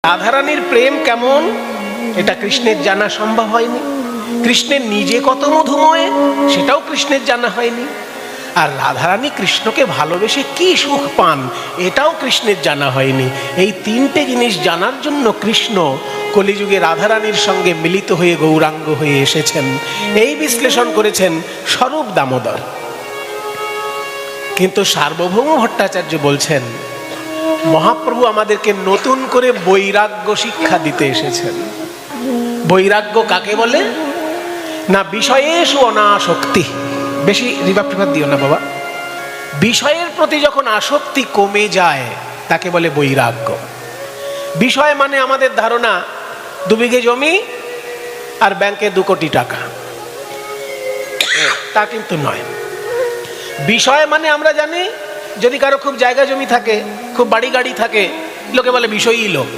রাধারানীর প্রেম কেমন এটা কৃষ্ণের জানা সম্ভব হয়নি। কৃষ্ণের নিজে কত মধুময় সেটাও কৃষ্ণের জানা হয়নি। আর রাধারানী কৃষ্ণকে ভালোবেসে কি সুখ পান এটাও কৃষ্ণের জানা হয়নি। এই তিনটে জিনিস জানার জন্য কৃষ্ণ কলিযুগে রাধারানীর সঙ্গে মিলিত হয়ে গৌরাঙ্গ হয়ে এসেছেন। এই বিশ্লেষণ করেছেন স্বরূপ দামোদর। কিন্তু সার্বভৌম ভট্টাচার্য বলছেন মহাপ্রভু আমাদেরকে নতুন করে বৈরাগ্য শিক্ষা দিতে এসেছেন। বৈরাগ্য কাকে বলে না, বিষয়েষু অনাসক্তি। বেশি রিভাব টিভাব দিও না বাবা। বিষয়ের প্রতি যখন আসক্তি কমে যায় তাকে বলে বৈরাগ্য। বিষয় মানে আমাদের ধারণা 2 বিঘে জমি আর ব্যাংকে 2 কোটি টাকা, তা কিন্তু নয়। বিষয় মানে আমরা জানি যদি কারো খুব জায়গা জমি থাকে, খুব বাড়ি গাড়ি থাকে, লোকে বলে বিষয়ী লোক।